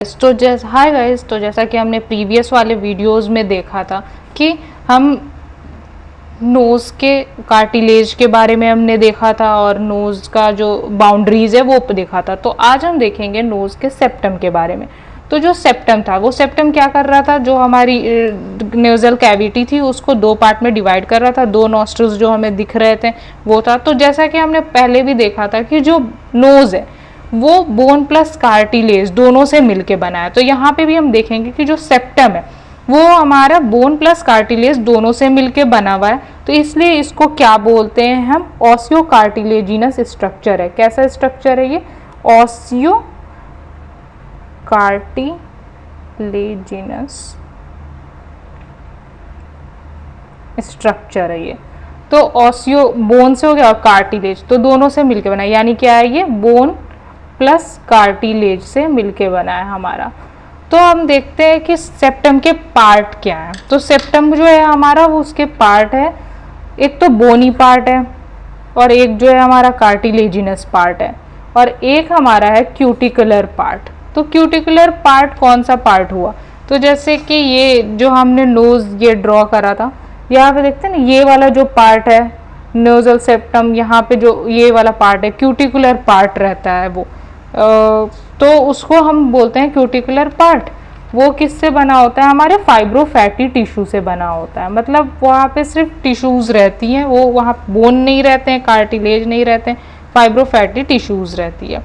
Hi guys, तो जैसा कि हमने प्रीवियस वाले वीडियोस में देखा था कि हम नोज़ के कार्टिलेज के बारे में हमने देखा था और नोज़ का जो बाउंड्रीज है वो देखा था। तो आज हम देखेंगे नोज़ के सेप्टम के बारे में। तो जो सेप्टम था वो सेप्टम क्या कर रहा था, जो हमारी नेज़ल कैविटी थी उसको दो पार्ट में डिवाइड कर रहा था। दो नॉस्ट्रल्स जो हमें दिख रहे थे वो था। तो जैसा कि हमने पहले भी देखा था कि जो नोज़ है वो बोन प्लस कार्टिलेज दोनों से मिलके बना है। तो यहाँ पे भी हम देखेंगे कि जो सेप्टम है वो हमारा बोन प्लस कार्टिलेज दोनों से मिलके बना हुआ है। तो इसलिए इसको क्या बोलते हैं हम, ऑसियो कार्टिलेजिनस स्ट्रक्चर है। कैसा स्ट्रक्चर है ये, ऑसियो कार्टिलेजिनस स्ट्रक्चर है ये। तो ऑसियो बोन से हो गया और कार्टिलेज तो दोनों से मिलके बना है, यानी क्या है ये बोन प्लस कार्टिलेज से मिलके बना है हमारा। तो हम देखते हैं कि सेप्टम के पार्ट क्या है। तो सेप्टम जो है हमारा वो उसके पार्ट है, एक तो बोनी पार्ट है और एक जो है हमारा कार्टिलेजिनस पार्ट है और एक हमारा है क्यूटिकुलर पार्ट। तो क्यूटिकुलर पार्ट कौन सा पार्ट हुआ, तो जैसे कि ये जो हमने नोज ये ड्रॉ करा था, यहाँ पे देखते हैं ना ये वाला जो पार्ट है नोजल सेप्टम, यहाँ पे जो ये वाला पार्ट है क्यूटिकुलर पार्ट रहता है वो, तो उसको हम बोलते हैं क्यूटिकुलर पार्ट। वो किससे बना होता है, हमारे फाइब्रोफैटी टिश्यू से बना होता है। मतलब वहाँ पे सिर्फ टिश्यूज रहती हैं, वो वहाँ बोन नहीं रहते हैं, कार्टिलेज नहीं रहते हैं, फाइब्रोफैटी टिश्यूज रहती है।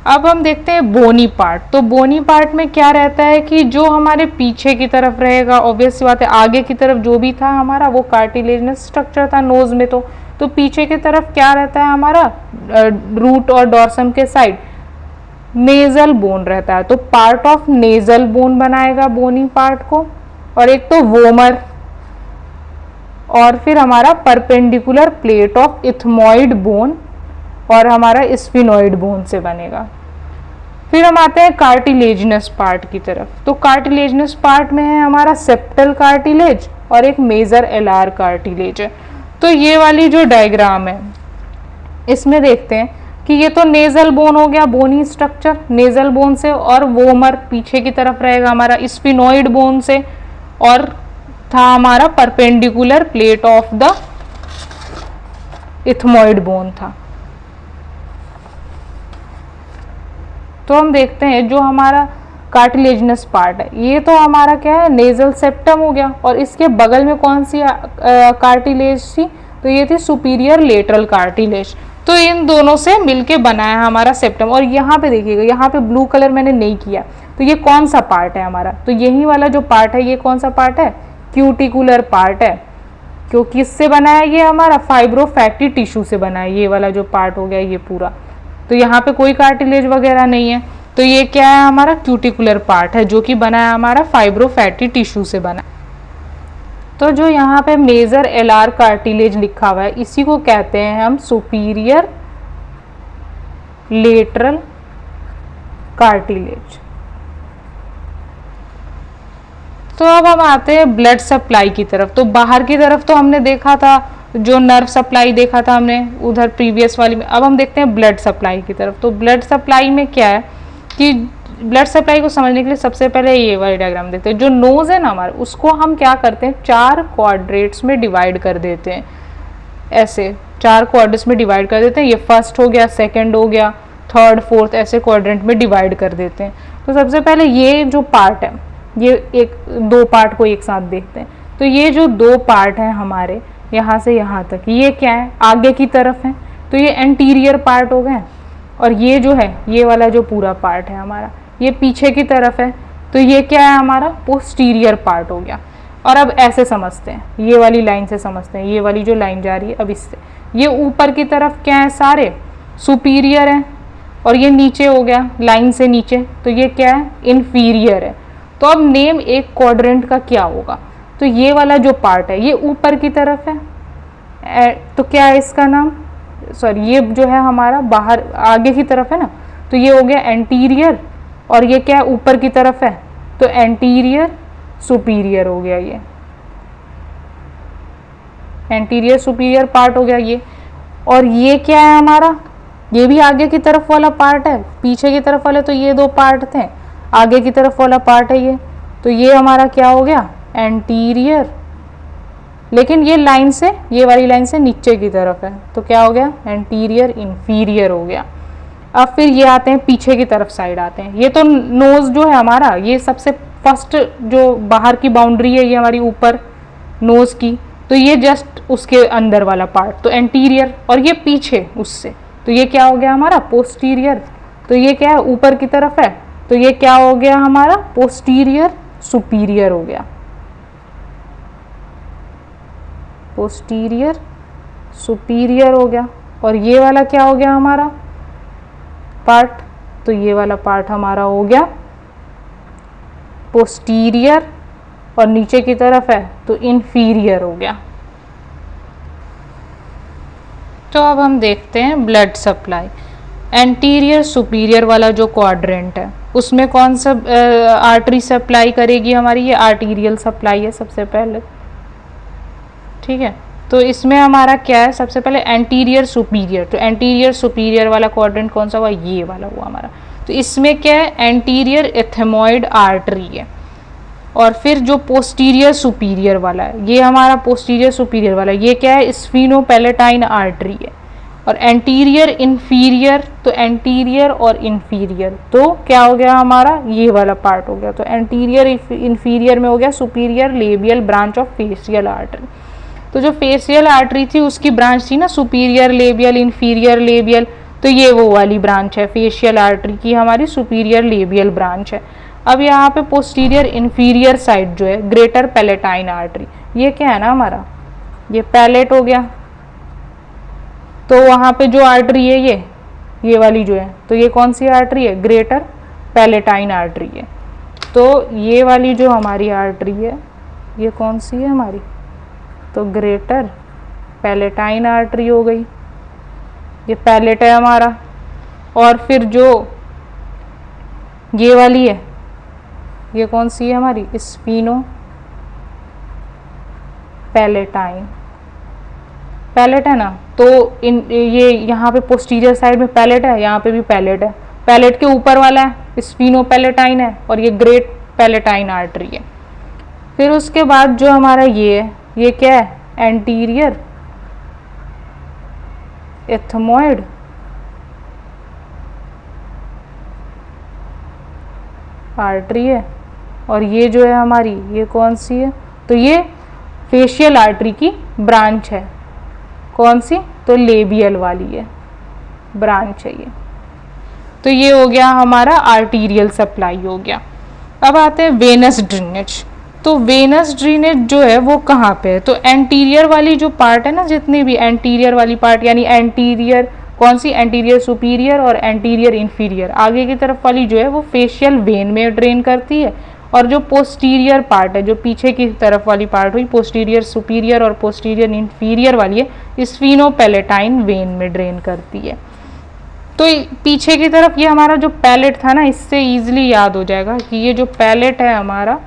अब हम देखते हैं बोनी पार्ट। तो बोनी पार्ट में क्या रहता है कि जो हमारे पीछे की तरफ रहेगा, ऑब्वियस सी बात है आगे की तरफ जो भी था हमारा वो कार्टिलेजिनस स्ट्रक्चर था नोज में। तो पीछे की तरफ क्या रहता है हमारा, रूट और डॉर्सम के साइड नेजल बोन रहता है। तो पार्ट ऑफ नेजल बोन बनाएगा बोनी पार्ट को, और एक तो वोमर, और फिर हमारा perpendicular plate of ethmoid bone और हमारा स्फिनोइड बोन से बनेगा। फिर हम आते हैं कार्टिलेजिनस पार्ट की तरफ। तो कार्टिलेजिनस पार्ट में है हमारा सेप्टल कार्टिलेज और एक मेजर एलार कार्टिलेज है। तो ये वाली जो डायग्राम है इसमें देखते हैं कि ये तो नेजल बोन हो गया, बोनी स्ट्रक्चर नेजल बोन से, और वोमर पीछे की तरफ रहेगा हमारा स्फिनोइड बोन से, और था हमारा perpendicular plate of the ethmoid bone था। तो हम देखते हैं जो हमारा कार्टिलेजिनस पार्ट है ये तो हमारा क्या है, नेजल सेप्टम हो गया, और इसके बगल में कौन सी कार्टिलेज थी, तो ये थी सुपीरियर लेटरल कार्टिलेज। तो इन दोनों से मिलके बना है हमारा सेप्टम। और यहाँ पे देखिएगा, यहाँ पे ब्लू कलर मैंने नहीं किया, तो ये कौन सा पार्ट है हमारा, तो यही वाला जो पार्ट है ये कौन सा पार्ट है, क्यूटिकुलर पार्ट है। क्यों, किससे बना है ये हमारा, फाइब्रोफैटी टिश्यू से बना है ये वाला जो पार्ट हो गया ये पूरा। तो यहाँ पे कोई कार्टिलेज वगैरह नहीं है, तो ये क्या है हमारा क्यूटिकुलर पार्ट है जो कि बना है हमारा फाइब्रोफैटी टिश्यू से बना। तो जो यहाँ पे मेजर एलार कार्टिलेज लिखा हुआ है इसी को कहते हैं हम सुपीरियर लेटरल कार्टिलेज। तो अब हम आते हैं ब्लड सप्लाई की तरफ। तो बाहर की तरफ तो हमने देखा था, जो नर्व सप्लाई देखा था हमने उधर प्रीवियस वाली में। अब हम देखते हैं ब्लड सप्लाई की तरफ। तो ब्लड सप्लाई में क्या है कि ब्लड सप्लाई को समझने के लिए सबसे पहले ये वाली डायग्राम देखते हैं। जो नोज है ना हमारा उसको हम क्या करते हैं, 4 क्वाड्रेंट्स में डिवाइड कर देते हैं, ऐसे 4 क्वाड्रेंट्स में डिवाइड कर देते हैं। ये फर्स्ट हो गया, सेकंड हो गया, थर्ड, फोर्थ, ऐसे क्वाड्रेंट में डिवाइड कर देते हैं। तो सबसे पहले ये जो पार्ट है, ये एक दो पार्ट को एक साथ देखते हैं। तो ये जो 2 पार्ट हैं हमारे यहाँ से यहाँ तक, ये क्या है, आगे की तरफ है, तो ये एंटीरियर पार्ट हो गए। और ये जो है ये वाला जो पूरा पार्ट है हमारा ये पीछे की तरफ है, तो ये क्या है हमारा पोस्टीरियर पार्ट हो गया। और अब ऐसे समझते हैं, ये वाली लाइन से समझते हैं, ये वाली जो लाइन जा रही है अब इससे, ये ऊपर की तरफ क्या है सारे सुपीरियर है, और ये नीचे हो गया लाइन से नीचे, तो ये क्या है इन्फीरियर है। तो अब नेम एक क्वाड्रेंट का क्या होगा, तो ये वाला जो पार्ट है ये ऊपर की तरफ है, तो क्या है इसका नाम, सॉरी ये जो है हमारा बाहर आगे की तरफ है ना, तो ये हो गया एंटीरियर, और ये क्या है ऊपर की तरफ है, तो एंटीरियर सुपीरियर हो गया, ये एंटीरियर सुपीरियर पार्ट हो गया ये। और ये क्या है हमारा, ये भी आगे की तरफ वाला पार्ट है, पीछे की तरफ वाले तो ये 2 पार्ट थे, आगे की तरफ वाला पार्ट है ये, तो ये हमारा क्या हो गया, एंटीरियर, लेकिन ये लाइन से, ये वाली लाइन से नीचे की तरफ है, तो क्या हो गया, एंटीरियर इंफीरियर हो गया। अब फिर ये आते हैं पीछे की तरफ साइड आते हैं। ये तो नोज जो है हमारा, ये सबसे फर्स्ट जो बाहर की बाउंड्री है ये हमारी ऊपर नोज की, तो ये जस्ट उसके अंदर वाला पार्ट तो एंटीरियर, और ये पीछे उससे, तो ये क्या हो गया हमारा, पोस्टीरियर। तो ये क्या है, ऊपर की तरफ है, तो ये क्या हो गया हमारा, पोस्टीरियर सुपीरियर हो गया, पोस्टीरियर सुपीरियर हो गया। और ये वाला क्या हो गया हमारा पार्ट, तो ये वाला पार्ट हमारा हो गया पोस्टीरियर, और नीचे की तरफ है तो इंफीरियर हो गया। तो अब हम देखते हैं ब्लड सप्लाई। एंटीरियर सुपीरियर वाला जो क्वाड्रेंट है उसमें कौन सा आर्टरी सप्लाई करेगी हमारी, ये आर्टीरियल सप्लाई है सबसे पहले, ठीक है। तो इसमें हमारा क्या है, सबसे पहले एंटीरियर सुपीरियर, तो एंटीरियर सुपीरियर वाला क्वाड्रेंट कौन सा हुआ, ये वाला हुआ हमारा। तो इसमें क्या है, एंटीरियर एथेमॉइड आर्टरी है। और फिर जो पोस्टीरियर सुपीरियर वाला है, ये हमारा पोस्टीरियर सुपीरियर वाला, ये क्या है, स्फीनोपैलेटाइन आर्टरी है। और एंटीरियर इंफीरियर, तो एंटीरियर और इंफीरियर, तो क्या हो गया हमारा, ये वाला पार्ट हो गया। तो एंटीरियर इंफीरियर में हो गया superior labial branch of facial artery. तो जो फेशियल आर्टरी थी उसकी ब्रांच थी ना सुपीरियर लेबियल इंफीरियर लेबियल, तो ये वो वाली ब्रांच है फेशियल आर्टरी की, हमारी सुपीरियर लेबियल ब्रांच है। अब यहाँ पे पोस्टीरियर इंफीरियर साइड जो है ग्रेटर पैलेटाइन आर्टरी, ये क्या है ना हमारा, ये पैलेट हो गया। तो वहाँ पे जो आर्टरी है ये वाली जो है, तो ये कौन सी आर्टरी है, ग्रेटर पैलेटाइन आर्टरी है। तो ये वाली जो हमारी आर्टरी है ये कौन सी है हमारी, तो ग्रेटर पैलेटाइन आर्टरी हो गई, ये पैलेट है हमारा। और फिर जो ये वाली है ये कौन सी है हमारी, स्फीनो पैलेटाइन, पैलेट है ना। तो ये यहाँ पे पोस्टीरियर साइड में पैलेट है, यहाँ पे भी पैलेट है, पैलेट के ऊपर वाला है स्फीनो पैलेटाइन है, और ये ग्रेट पैलेटाइन आर्टरी है। फिर उसके बाद जो हमारा ये है, ये क्या है, एंटीरियर एथमॉइड आर्टरी है। और ये जो है हमारी, ये कौन सी है, तो ये फेशियल आर्टरी की ब्रांच है, कौन सी, तो लेबियल वाली है ब्रांच है ये। तो ये हो गया हमारा आर्टीरियल सप्लाई हो गया। अब आते हैं वेनस ड्रेनेज। तो वेनस ड्रेनेज जो है वो कहाँ पे है, तो एंटीरियर वाली जो पार्ट है ना, जितनी भी एंटीरियर वाली पार्ट, यानी एंटीरियर कौन सी, एंटीरियर सुपीरियर और एंटीरियर इंफीरियर, आगे की तरफ वाली जो है वो फेशियल वेन में ड्रेन करती है। और जो पोस्टीरियर पार्ट है, जो पीछे की तरफ वाली पार्ट हुई, पोस्टीरियर सुपीरियर और पोस्टीरियर इंफीरियर वाली है, स्फीनोपैलेटाइन वेन में ड्रेन करती है। तो पीछे की तरफ ये हमारा जो पैलेट था ना, इससे इजीली याद हो जाएगा कि ये जो पैलेट है हमारा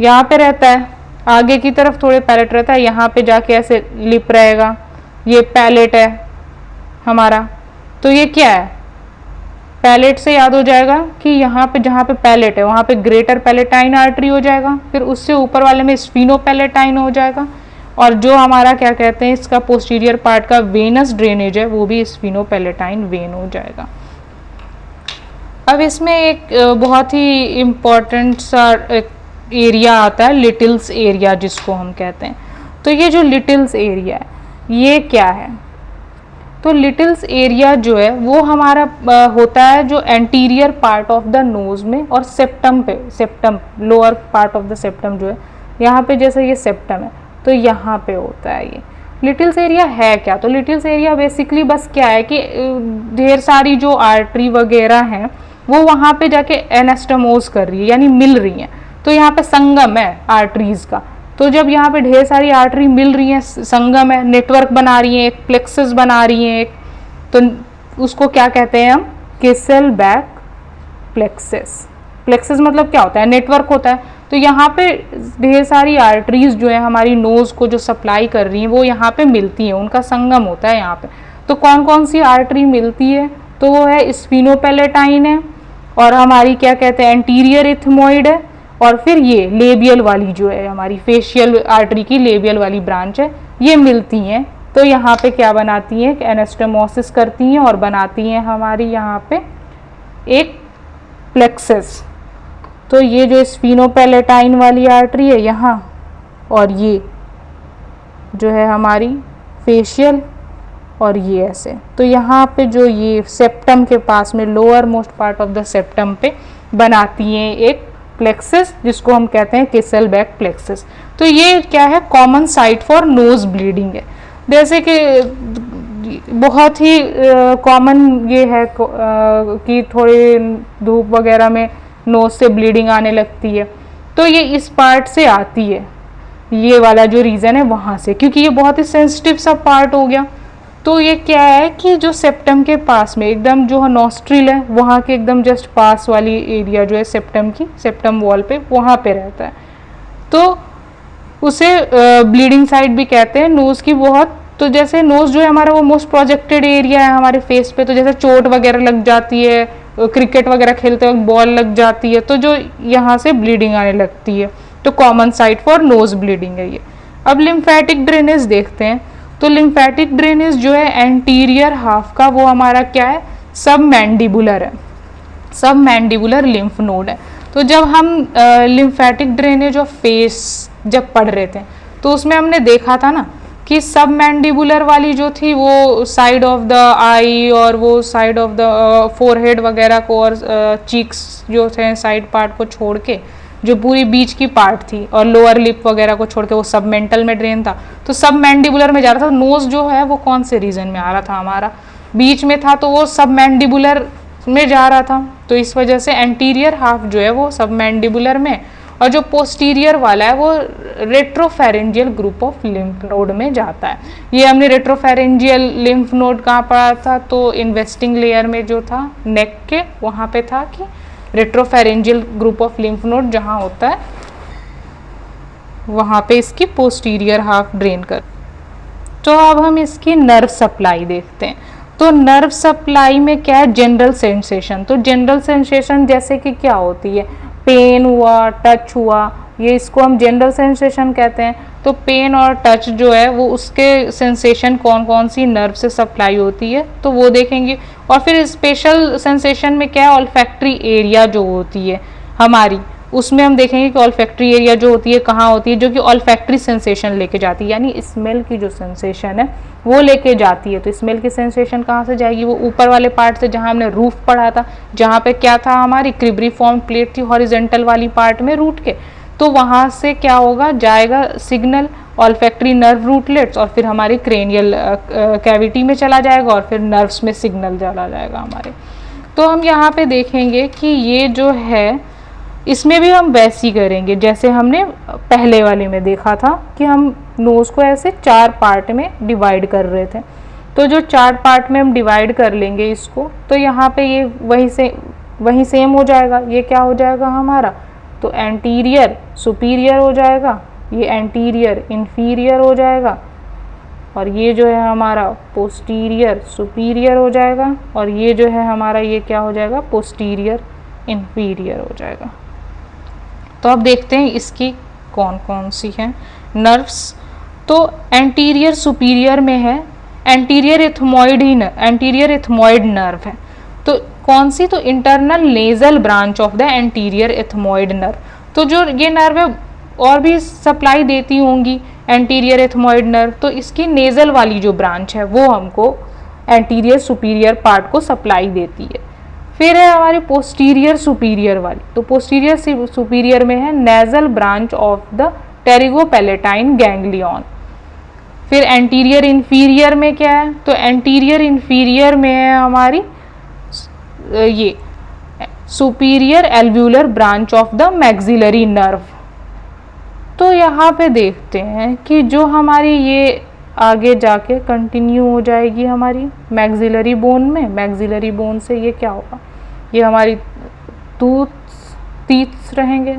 यहाँ पे रहता है, आगे की तरफ थोड़े पैलेट रहता है, यहाँ पे जाके ऐसे लिप रहेगा, ये पैलेट है हमारा। तो ये क्या है, पैलेट से याद हो जाएगा कि यहाँ पे जहाँ पे पैलेट है वहाँ पे ग्रेटर पैलेटाइन आर्टरी हो जाएगा, फिर उससे ऊपर वाले में स्फीनोपैलेटाइन हो जाएगा, और जो हमारा क्या कहते हैं इसका पोस्टीरियर पार्ट का वेनस ड्रेनेज है वो भी स्फीनोपैलेटाइन वेन हो जाएगा। अब इसमें एक बहुत ही इम्पॉर्टेंट सा एरिया आता है, लिटिल्स एरिया जिसको हम कहते हैं। तो ये जो लिटिल्स एरिया है ये क्या है, तो लिटिल्स एरिया जो है वो हमारा होता है जो anterior part of the nose में और सेप्टम पे, septum lower part of the septum जो है यहाँ पे, जैसे ये सेप्टम है तो यहाँ पे होता है ये लिटिल्स एरिया। है क्या, तो लिटिल्स एरिया बेसिकली बस क्या है कि ढेर सारी जो आर्टरी वगैरह हैं वो वहाँ पे जाके एनास्टमोज कर रही है, यानी मिल रही हैं। तो यहाँ पे संगम है आर्टरीज का, तो जब यहाँ पे ढेर सारी आर्टरी मिल रही हैं, संगम है, नेटवर्क बना रही हैं, एक प्लेक्सस बना रही हैं एक, तो उसको क्या कहते हैं हम, केसेलबैक प्लेक्सस। प्लेक्सस मतलब क्या होता है, नेटवर्क होता है। तो यहाँ पे ढेर सारी आर्टरीज जो है हमारी नोज को जो सप्लाई कर रही हैं वो यहाँ पे मिलती हैं, उनका संगम होता है यहाँ पे। तो कौन कौन सी आर्टरी मिलती है, तो वो है स्फीनोपैलेटाइन है, और हमारी क्या कहते हैं एंटीरियर इथमोइड है, और फिर ये लेबियल वाली जो है हमारी फेशियल आर्टरी की लेबियल वाली ब्रांच है, ये मिलती हैं। तो यहाँ पे क्या बनाती हैं, एनास्टोमोसिस करती हैं और बनाती हैं हमारी यहाँ पे एक प्लेक्सस। तो ये जो स्फीनोपैलेटाइन वाली आर्टरी है यहाँ, और ये जो है हमारी फेशियल, और ये ऐसे। तो यहाँ पे जो ये सेप्टम के पास में lower most part of the septum पे बनाती हैं एक प्लेक्सस, जिसको हम कहते हैं केसलबैक प्लेक्सस। तो ये क्या है, common site for nose bleeding है। जैसे कि बहुत ही कॉमन ये है कि थोड़ी धूप वगैरह में नोज से ब्लीडिंग आने लगती है, तो ये इस पार्ट से आती है, ये वाला जो रीज़न है वहाँ से, क्योंकि ये बहुत ही सेंसिटिव सा पार्ट हो गया। तो ये क्या है कि जो सेप्टम के पास में एकदम जो नॉस्ट्रिल है वहाँ के एकदम जस्ट पास वाली एरिया जो है सेप्टम की, सेप्टम वॉल पे वहाँ पे रहता है, तो उसे ब्लीडिंग साइड भी कहते हैं नोज़ की बहुत। तो जैसे नोज़ जो है हमारा वो मोस्ट प्रोजेक्टेड एरिया है हमारे फेस पे, तो जैसे चोट वगैरह लग जाती है, क्रिकेट वगैरह खेलते वक्त बॉल लग जाती है, तो जो यहाँ से ब्लीडिंग आने लगती है, तो common site for nose bleeding है ये। अब लिम्फेटिक ड्रेनेज देखते हैं। तो लिम्फेटिक ड्रेनेज जो है एंटीरियर हाफ का वो हमारा क्या है, सब मैंडिबुलर है, सब मैंडिबुलर लिम्फ नोड है। तो जब हम लिम्फेटिक ड्रेनेज ऑफ फेस जब पढ़ रहे थे तो उसमें हमने देखा था ना कि सब मैंडिबुलर वाली जो थी वो साइड ऑफ द आई और वो साइड ऑफ द फोरहेड वगैरह को और चीक्स जो थे साइड पार्ट को छोड़ के जो पूरी बीच की पार्ट थी और लोअर लिप वगैरह को छोड़ के वो सब मेंटल में ड्रेन था, तो सब मैंडिबुलर में जा रहा था। नोज जो है वो कौन से रीजन में आ रहा था, हमारा बीच में था, तो वो सब मैंडिबुलर में जा रहा था। तो इस वजह से एंटीरियर हाफ जो है वो सब मैंडिबुलर में, और जो पोस्टीरियर वाला है वो रेट्रोफेरेंजियल ग्रुप ऑफ लिम्फ नोड में जाता है। ये हमने रेट्रोफेरेंजियल लिम्फ नोड कहाँ पढ़ा था, तो इन्वेस्टिंग लेयर में जो था नेक के वहाँ पे था कि रेट्रोफेरेंजियल ग्रुप ऑफ लिम्फ नोड जहाँ होता है वहाँ पे इसकी पोस्टीरियर हाफ ड्रेन कर। तो अब हम इसकी नर्व सप्लाई देखते हैं। तो नर्व सप्लाई में क्या है, जनरल सेंसेशन। तो जनरल सेंसेशन जैसे कि क्या होती है, पेन हुआ, टच हुआ, ये इसको हम जनरल सेंसेशन कहते हैं। तो पेन और टच जो है वो उसके सेंसेशन कौन कौन सी नर्व से सप्लाई होती है तो वो देखेंगे। और फिर स्पेशल सेंसेशन में क्या है, ऑल्फैक्टरी एरिया जो होती है हमारी, उसमें हम देखेंगे कि ऑल्फैक्टरी एरिया जो होती है कहाँ होती है, जो कि ऑल्फैक्टरी सेंसेशन लेके जाती है, यानी स्मेल की जो सेंसेशन है वो लेके जाती है। तो स्मेल की सेंसेशन कहाँ से जाएगी, वो ऊपर वाले पार्ट से, जहाँ हमने रूफ पढ़ा था, जहाँ पे क्या था हमारी क्रिब्रीफॉर्म प्लेट थी हॉरिजेंटल वाली पार्ट में रूट के, तो वहाँ से क्या होगा, जाएगा सिग्नल ऑल्फैक्टरी नर्व रूटलेट्स और फिर हमारी क्रेनियल कैविटी में चला जाएगा और फिर नर्व्स में सिग्नल चला जाएगा हमारे। तो हम यहाँ पे देखेंगे कि ये जो है इसमें भी हम वैसे ही करेंगे जैसे हमने पहले वाले में देखा था कि हम नोज़ को ऐसे 4 पार्ट में डिवाइड कर रहे थे। तो जो 4 पार्ट में हम डिवाइड कर लेंगे इसको, तो यहाँ पे ये वही सेम हो जाएगा। ये क्या हो जाएगा हमारा, तो एंटीरियर सुपीरियर हो जाएगा, ये एंटीरियर इंफीरियर हो जाएगा, और ये जो है हमारा पोस्टीरियर सुपीरियर हो जाएगा, और ये जो है हमारा ये क्या हो जाएगा, पोस्टीरियर इंफीरियर हो जाएगा। तो अब देखते हैं इसकी कौन कौन सी हैं नर्व्स। तो एंटीरियर सुपीरियर में है एंटीरियर इथमोइड नर्व है। तो कौन सी, तो internal nasal branch of the anterior ethmoid nerve. तो जो ये नर्व है और भी सप्लाई देती होंगी एंटीरियर इथमोइड नर्व, तो इसकी नेजल वाली जो ब्रांच है वो हमको एंटीरियर सुपीरियर पार्ट को सप्लाई देती है। फिर है हमारी पोस्टीरियर सुपीरियर वाली। तो पोस्टीरियर सुपीरियर में है nasal branch of the pterygopalatine ganglion. फिर एंटीरियर इंफीरियर में क्या है, तो एंटीरियर इंफीरियर में है हमारी ये superior alveolar branch of the maxillary nerve. तो यहाँ पे देखते हैं कि जो हमारी ये आगे जाके कंटिन्यू हो जाएगी हमारी मैक्सिलरी बोन में, मैक्सिलरी बोन से ये क्या होगा, ये हमारी टीथ्स रहेंगे,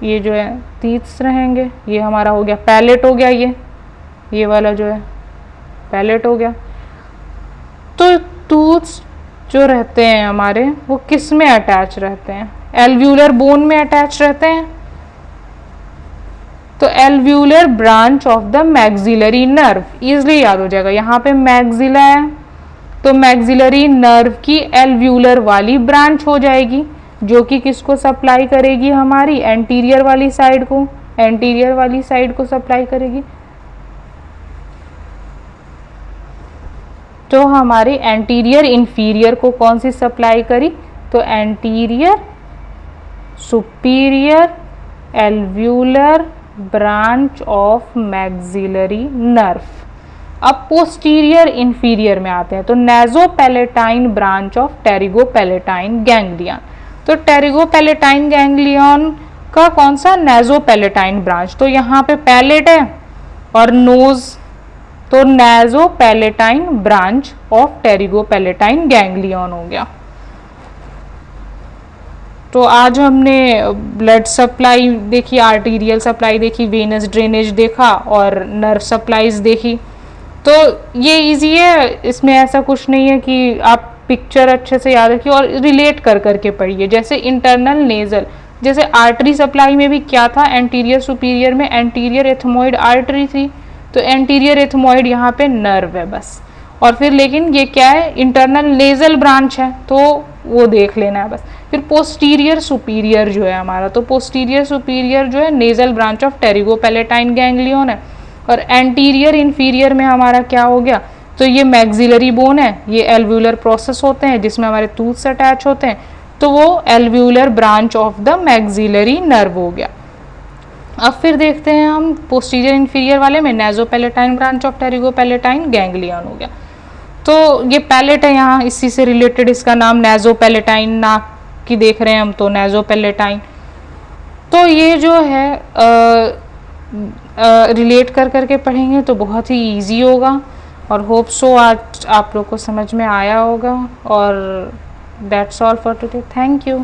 ये जो है टीथ्स रहेंगे, ये हमारा हो गया पैलेट हो गया, ये वाला जो है पैलेट हो गया। तो टूथ्स जो रहते हैं हमारे वो किस में अटैच रहते हैं? एल्व्यूलर बोन में अटैच रहते हैं। तो alveolar branch of the maxillary nerve, easily याद हो जाएगा। यहाँ पे मैक्सिला है तो मैक्सिलरी नर्व की एल्व्यूलर वाली ब्रांच हो जाएगी, जो कि किसको सप्लाई करेगी? हमारी एंटीरियर वाली साइड को, एंटीरियर वाली साइड को सप्लाई करेगी। तो हमारे एंटीरियर इंफीरियर को कौन सी सप्लाई करी? तो anterior superior alveolar branch of maxillary nerve. अब पोस्टीरियर इंफीरियर में आते हैं, तो नेजोपैलेटाइन ब्रांच ऑफ टेरिगोपैलेटाइन गैंग्लियन। तो टेरिगोपैलेटाइन गैंग्लियन का कौन सा? नेजोपैलेटाइन ब्रांच। तो यहाँ पे पैलेट है और नोज, तो नेजोपैलेटाइन ब्रांच ऑफ टेरिगोपैलेटाइन गैंग्लियन हो गया। तो आज हमने ब्लड सप्लाई देखी, आर्टीरियल सप्लाई देखी, वेनस ड्रेनेज देखा और नर्व सप्लाईज देखी। तो ये इजी है, इसमें ऐसा कुछ नहीं है कि आप पिक्चर अच्छे से याद रखिए और रिलेट कर करके पढ़िए। जैसे इंटरनल नेजल, जैसे आर्टरी सप्लाई में भी क्या था? एंटीरियर सुपीरियर में एंटीरियर एथमोइड आर्टरी थी, तो एंटीरियर एथमोइड यहाँ पे नर्व है बस। और फिर लेकिन ये क्या है? इंटरनल नेजल ब्रांच है, तो वो देख लेना है बस। फिर पोस्टीरियर सुपीरियर जो है हमारा, तो पोस्टीरियर सुपीरियर जो है नेजल ब्रांच ऑफ टेरिगोपैलेटाइन गैंग्लियन है। और एंटीरियर इंफीरियर में हमारा क्या हो गया? तो ये मैक्सिलरी बोन है, ये एल्व्यूलर प्रोसेस होते हैं जिसमें हमारे टूथ से अटैच होते हैं, तो वो alveolar branch of the maxillary nerve हो गया। अब फिर देखते हैं हम पोस्टीरियर इंफीरियर वाले में, नेजोपैलेटाइन ब्रांच ऑफ टेरिगोपैलेटाइन गैंग्लियन हो गया। तो ये पैलेट है यहाँ, इसी से रिलेटेड इसका नाम नेजोपैलेटाइन, नाक की देख रहे हैं हम तो नेजोपैलेटाइन। तो ये जो है रिलेट कर करके पढ़ेंगे तो बहुत ही इजी होगा, और होप सो आज आप लोग को समझ में आया होगा। और that's all for today, thank you.